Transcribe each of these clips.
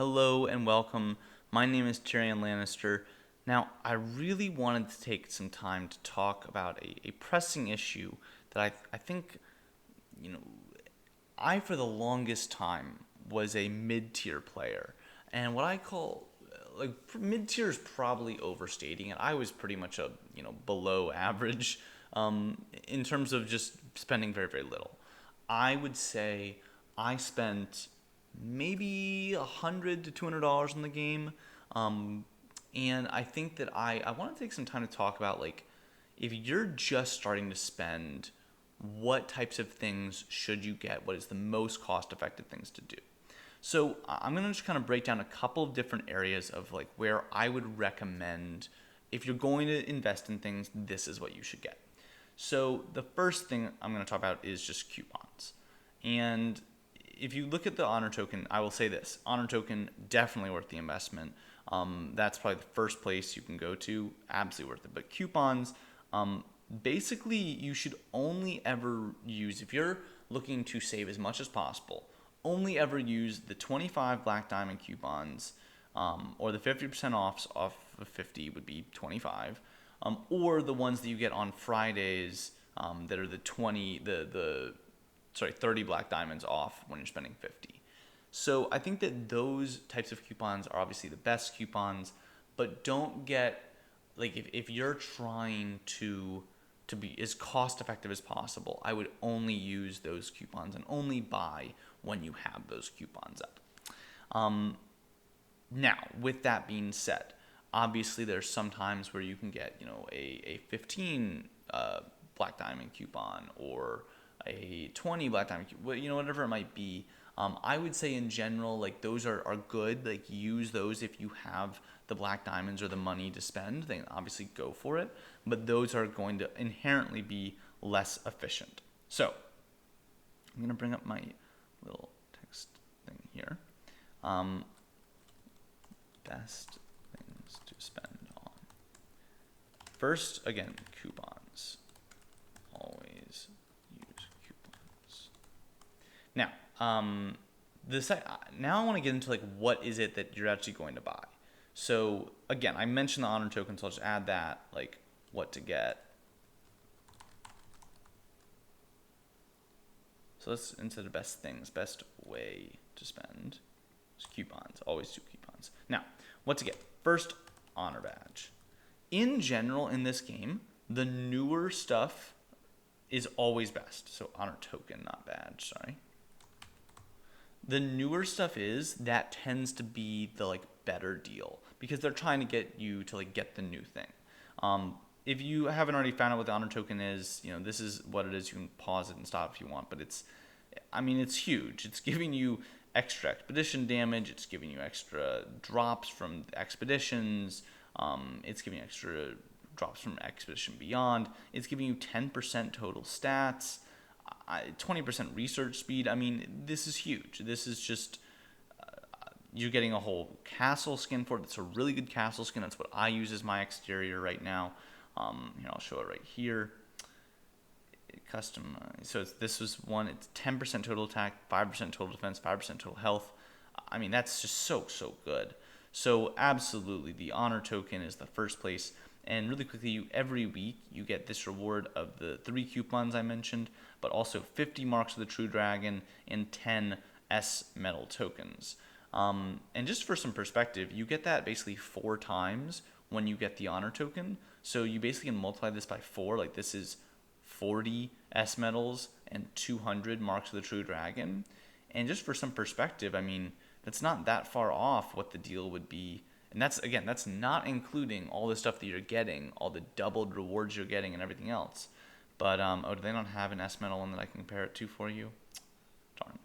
Hello and welcome. My name is TyrionLanstr. Now, I really wanted to take some time to talk about a pressing issue that I think, you know, I for the longest time was a mid-tier player. And what I call like mid-tier is probably overstating it. I was pretty much a, below average in terms of just spending very, very little. I would say I spent maybe $100 to $200 in the game. And I think that I want to take some time to talk about like if you're just starting to spend, what types of things should you get? What is the most cost effective things to do? So I'm gonna just kind of break down a couple of different areas of like where I would recommend if you're going to invest in things, this is what you should get. So the first thing I'm going to talk about is just coupons. And if you look at the honor token, I will say this: honor token definitely worth the investment. That's probably the first place you can go to, absolutely worth it. But coupons, basically, you should only ever use, if you're looking to save as much as possible, only ever use the 25 Black Diamond coupons, or the 50% off of 50 would be 25, or the ones that you get on Fridays, that are the 30 Black Diamonds off when you're spending 50. So I think that those types of coupons are obviously the best coupons, but don't get, like, if you're trying to be as cost effective as possible, I would only use those coupons and only buy when you have those coupons up. Now, with that being said, obviously there's some times where you can get, a 15 Black Diamond coupon or a 20 Black Diamond coupon, whatever it might be. I would say in general, like, those are good. Like, use those if you have the Black Diamonds or the money to spend. Then obviously go for it. But those are going to inherently be less efficient. So I'm going to bring up my little text thing here. Best things to spend on. First, again, coupons. Always use coupons. Now, now I want to get into like what is it that you're actually going to buy. So again, I mentioned the honor token, so I'll just add that, like what to get. So let's, instead of best things, best way to spend is coupons. Always do coupons. Now, what to get? First, honor badge. In general, in this game, the newer stuff is always best. So honor token, not badge, sorry. The newer stuff that tends to be the like better deal because they're trying to get you to like get the new thing. If you haven't already found out what the honor token is, this is what it is. You can pause it and stop if you want, but it's huge. It's giving you extra expedition damage. It's giving you extra drops from expeditions. It's giving you extra drops from Expedition Beyond. It's giving you 10% total stats, 20% research speed. This is huge. This is just, you're getting a whole castle skin for it. It's a really good castle skin. That's what I use as my exterior right now. I'll show it right here. Customize. So this was one. It's 10% total attack, 5% total defense, 5% total health. That's just so good. So absolutely, the honor token is the first place. And really quickly, every week you get this reward of the 3 coupons I mentioned, but also 50 marks of the True Dragon and 10 S metal tokens. And just for some perspective, you get that basically 4 times when you get the honor token. So you basically can multiply this by 4. Like, this is 40 S medals and 200 marks of the True Dragon. And just for some perspective, that's not that far off what the deal would be. And that's not including all the stuff that you're getting, all the doubled rewards you're getting and everything else. But, do they not have an S medal one that I can compare it to for you? Darn.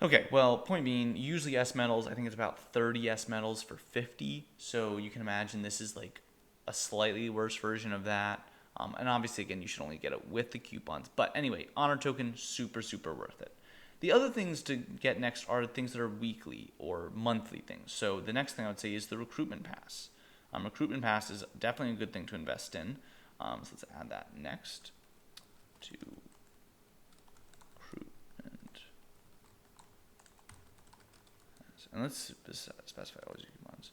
Okay, well, point being, usually S medals, I think it's about 30 S medals for 50. So you can imagine this is like a slightly worse version of that. And obviously, again, you should only get it with the coupons. But anyway, honor token, super worth it. The other things to get next are things that are weekly or monthly things. So the next thing I would say is the recruitment pass. Recruitment pass is definitely a good thing to invest in. So let's add that next to recruitment And let's specify all these coupons.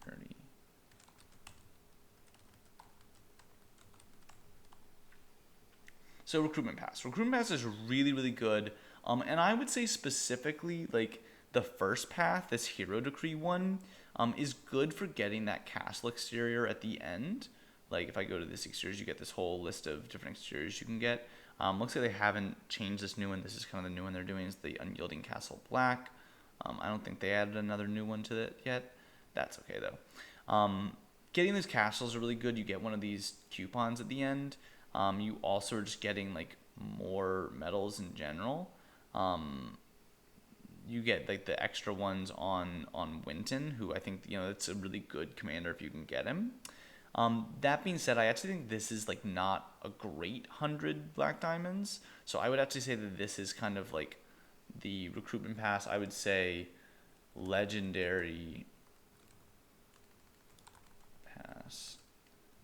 30. So Recruitment Pass. Recruitment Pass is really, really good. And I would say specifically, like, the first path, this Hero Decree one, is good for getting that castle exterior at the end. Like, if I go to this exteriors, you get this whole list of different exteriors you can get. Looks like they haven't changed this new one. This is kind of the new one they're doing, is the Unyielding Castle Black. I don't think they added another new one to it yet. That's okay, though. Getting these castles are really good. You get one of these coupons at the end. You also are just getting, like, more medals in general. You get, like, the extra ones on Winton, who I think, it's a really good commander if you can get him. That being said, I actually think this is, like, not a great 100 black diamonds. So I would actually say that this is kind of like the Recruitment Pass. I would say Legendary Pass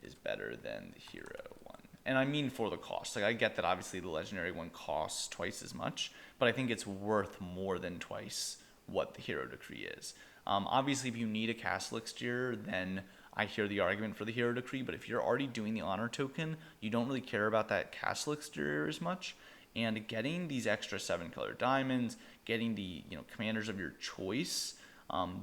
is better than the Hero one. And I mean for the cost. Like, I get that obviously the Legendary one costs twice as much, but I think it's worth more than twice what the Hero Decree is. Obviously, if you need a castle exterior, then I hear the argument for the Hero Decree, but if you're already doing the honor token, you don't really care about that castle exterior as much. And getting these extra 7-color diamonds, getting the commanders of your choice,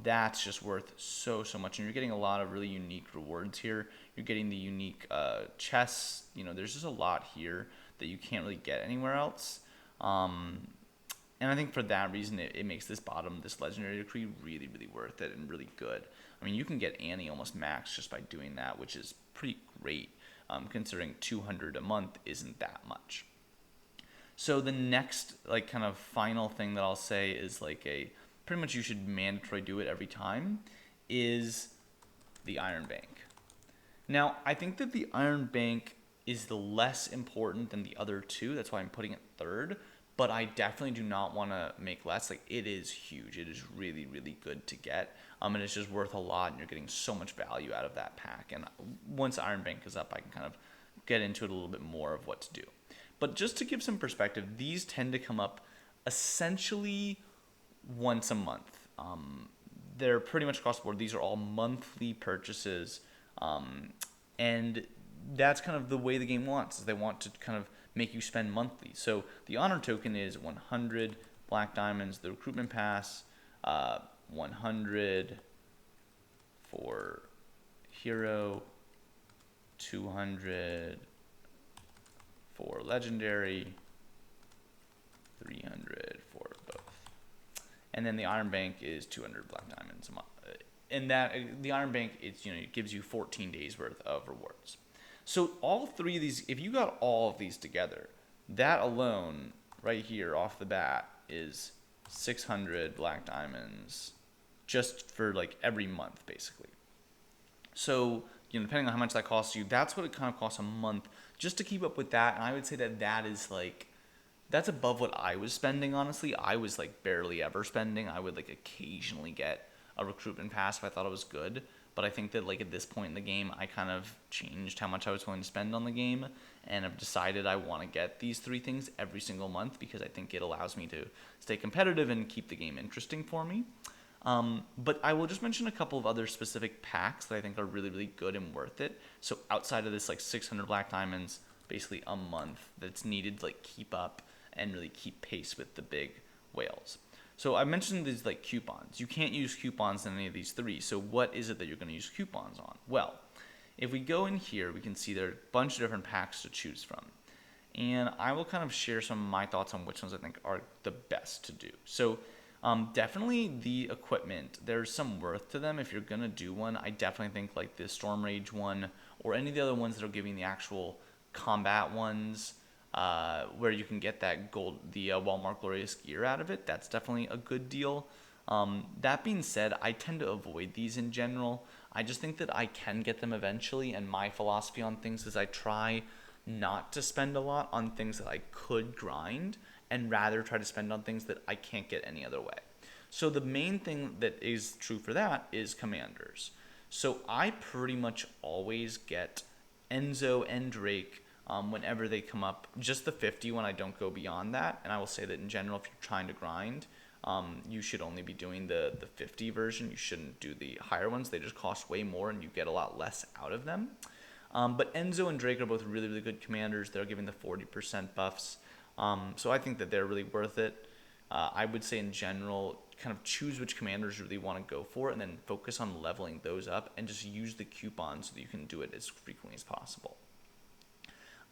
that's just worth so much. And you're getting a lot of really unique rewards here. You're getting the unique chests. There's just a lot here that you can't really get anywhere else. And I think for that reason, it makes this Legendary Decree really, really worth it and really good. I mean, you can get Annie almost max just by doing that, which is pretty great, considering 200 a month isn't that much. So the next, like, kind of final thing that I'll say is, like, pretty much you should mandatory do it every time, is the Iron Bank. Now, I think that the Iron Bank is the less important than the other two. That's why I'm putting it third. But I definitely do not want to make less. Like, it is huge. It is really, really good to get. And it's just worth a lot, and you're getting so much value out of that pack. And once Iron Bank is up, I can kind of get into it a little bit more of what to do. But just to give some perspective, these tend to come up essentially once a month. They're pretty much across the board. These are all monthly purchases. And that's kind of the way the game wants. Is they want to kind of make you spend monthly. So the honor token is 100 black diamonds. The Recruitment Pass, 100 for Hero, 200 for Legendary, 300 for both. And then the Iron Bank is 200 black diamonds a month. And that the Iron Bank, it gives you 14 days worth of rewards. So all three of these, if you got all of these together, that alone right here off the bat is 600 black diamonds just for, like, every month basically. So, depending on how much that costs you, that's what it kind of costs a month just to keep up with that. And I would say that is, like, that's above what I was spending, honestly. I was, like, barely ever spending. I would, like, occasionally get a Recruitment Pass if I thought it was good. But I think that, like, at this point in the game, I kind of changed how much I was willing to spend on the game, and I've decided I want to get these three things every single month because I think it allows me to stay competitive and keep the game interesting for me. But I will just mention a couple of other specific packs that I think are really, really good and worth it. So outside of this, like, 600 black diamonds, basically a month that's needed to, like, keep up and really keep pace with the big whales. So I mentioned these, like, coupons. You can't use coupons in any of these three. So what is it that you're going to use coupons on? Well, if we go in here, we can see there are a bunch of different packs to choose from. And I will kind of share some of my thoughts on which ones I think are the best to do. So definitely the equipment, there's some worth to them. If you're going to do one, I definitely think, like, the Storm Rage one or any of the other ones that are giving the actual combat ones, where you can get that gold, the Walmart Glorious gear out of it. That's definitely a good deal. That being said, I tend to avoid these in general. I just think that I can get them eventually, and my philosophy on things is I try not to spend a lot on things that I could grind and rather try to spend on things that I can't get any other way. So the main thing that is true for that is commanders. So I pretty much always get Enzo and Drake whenever they come up, just the 50 when I don't go beyond that. And I will say that in general, if you're trying to grind, you should only be doing the 50 version. You shouldn't do the higher ones. They just cost way more and you get a lot less out of them. But Enzo and Drake are both really, really good commanders. They're giving the 40% buffs. So I think that they're really worth it. I would say in general, kind of choose which commanders you really want to go for and then focus on leveling those up and just use the coupons so that you can do it as frequently as possible.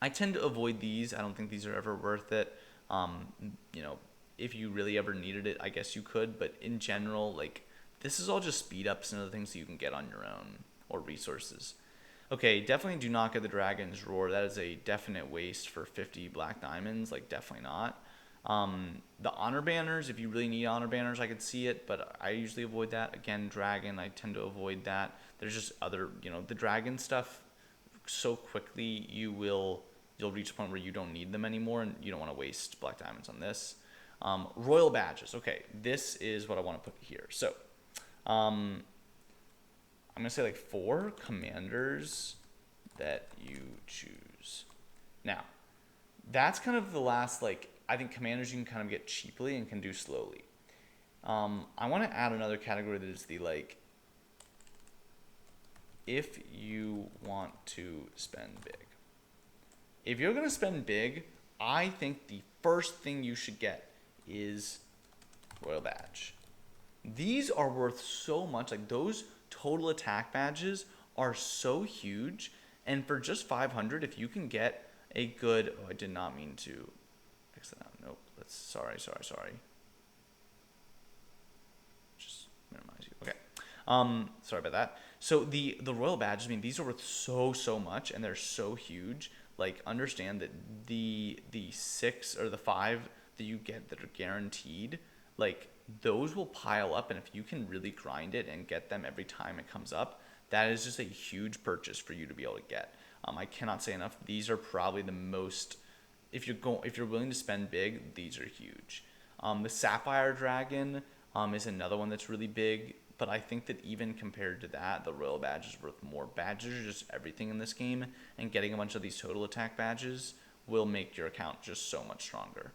I tend to avoid these. I don't think these are ever worth it. You know, if you really ever needed it, I guess you could. But in general, like, this is all just speed ups and other things that you can get on your own or resources. Okay, definitely do not get the Dragon's Roar. That is a definite waste for 50 black diamonds. Like, definitely not. The honor banners, if you really need honor banners, I could see it, but I usually avoid that. Again, dragon, I tend to avoid that. There's just other, the dragon stuff. So quickly you'll reach a point where you don't need them anymore, and you don't want to waste black diamonds on this. Royal badges. Okay, this is what I want to put here. So, I'm gonna say like 4 commanders that you choose. Now, that's kind of the last, like, I think commanders you can kind of get cheaply and can do slowly. I want to add another category that is the, like, if you want to spend big. If you're going to spend big, I think the first thing you should get is Royal Badge. These are worth so much. Like, those total attack badges are so huge. And for just 500, if you can get a good... Oh, I did not mean to X that out. Nope. Sorry. Just minimize you. Okay. Sorry about that. So the royal badges, I mean, these are worth so much, and they're so huge. Like, understand that the 6 or the 5 that you get that are guaranteed, like, those will pile up, and if you can really grind it and get them every time it comes up, that is just a huge purchase for you to be able to get. I cannot say enough. These are probably the most, if you're willing to spend big, these are huge. The Sapphire Dragon is another one that's really big, but I think that even compared to that, the Royal Badge is worth more. Badges are just everything in this game, and getting a bunch of these total attack badges will make your account just so much stronger.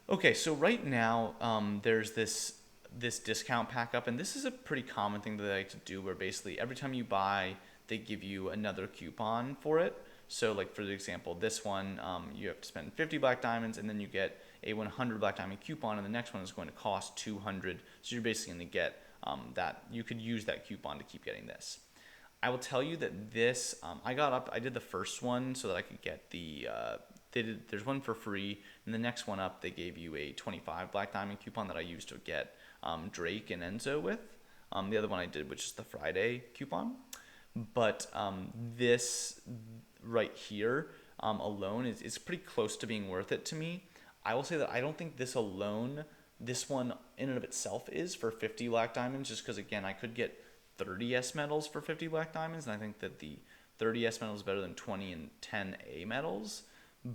Okay, so right now, there's this discount pack up, and this is a pretty common thing that I like to do, where basically every time you buy, they give you another coupon for it. So, like, for the example, this one, you have to spend 50 black diamonds, and then you get a 100 black diamond coupon, and the next one is going to cost 200. So you're basically going to get that. You could use that coupon to keep getting this. I will tell you that this, I did the first one so that I could get the, there's one for free, and the next one up, they gave you a 25 black diamond coupon that I used to get Drake and Enzo with. The other one I did, which is the Friday coupon. But this right here alone is pretty close to being worth it to me. I will say that I don't think this alone, this one in and of itself is for 50 black diamonds, just because, again, I could get 30 S medals for 50 black diamonds, and I think that the 30 S medals is better than 20 and 10 A medals.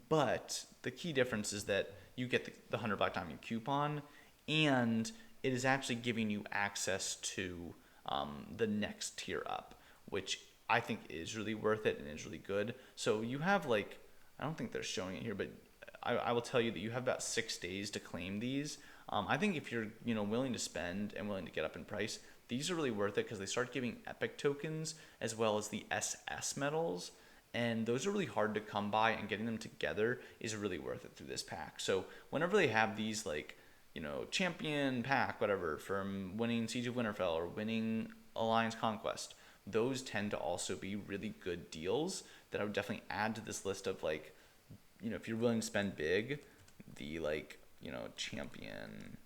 But the key difference is that you get the 100 black diamond coupon, and it is actually giving you access to the next tier up, which I think is really worth it and is really good. So you have, like, I don't think they're showing it here, but I will tell you that you have about 6 days to claim these. I think if you're willing to spend and willing to get up in price, these are really worth it because they start giving epic tokens as well as the SS medals, and those are really hard to come by, and getting them together is really worth it through this pack. So whenever they have these, like, champion pack, whatever, from winning Siege of Winterfell or winning Alliance Conquest, those tend to also be really good deals that I would definitely add to this list of, like, if you're willing to spend big, the, like, champion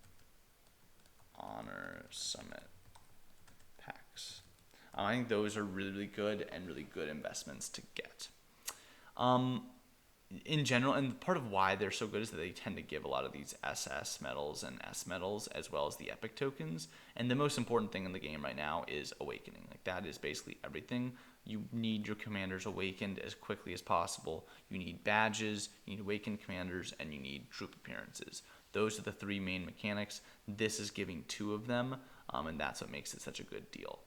honor summit packs. I think those are really, really good and really good investments to get. In general, and part of why they're so good is that they tend to give a lot of these SS medals and S medals as well as the epic tokens. And the most important thing in the game right now is awakening. Like, that is basically everything. You need your commanders awakened as quickly as possible. You need badges, you need awakened commanders, and you need troop appearances. Those are the 3 main mechanics. This is giving 2 of them, and that's what makes it such a good deal.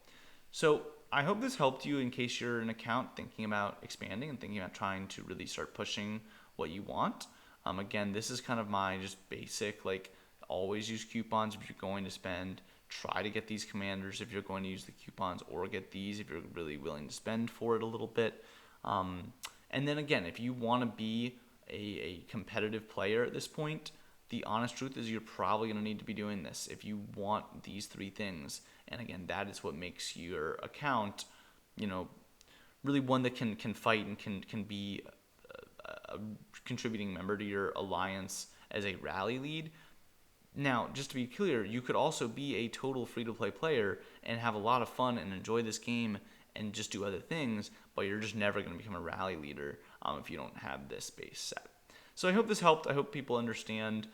So I hope this helped you in case you're an account thinking about expanding and thinking about trying to really start pushing what you want. Again, this is kind of my just basic, like, always use coupons if you're going to spend. Try to get these commanders if you're going to use the coupons, or get these if you're really willing to spend for it a little bit. And then again, if you want to be a competitive player at this point, the honest truth is you're probably going to need to be doing this if you want these three things. And again, that is what makes your account, really one that can fight and can be a contributing member to your alliance as a rally lead. Now, just to be clear, you could also be a total free-to-play player and have a lot of fun and enjoy this game and just do other things, but you're just never going to become a rally leader if you don't have this base set. So I hope this helped. I hope people understand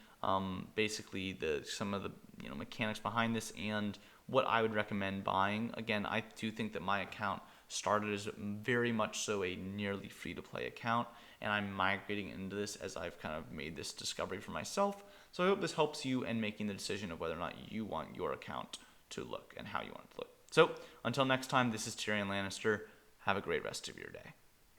basically some of the mechanics behind this and what I would recommend buying. Again, I do think that my account started as very much so a nearly free-to-play account, and I'm migrating into this as I've kind of made this discovery for myself. So I hope this helps you in making the decision of whether or not you want your account to look and how you want it to look. So until next time, this is TyrionLanstr. Have a great rest of your day.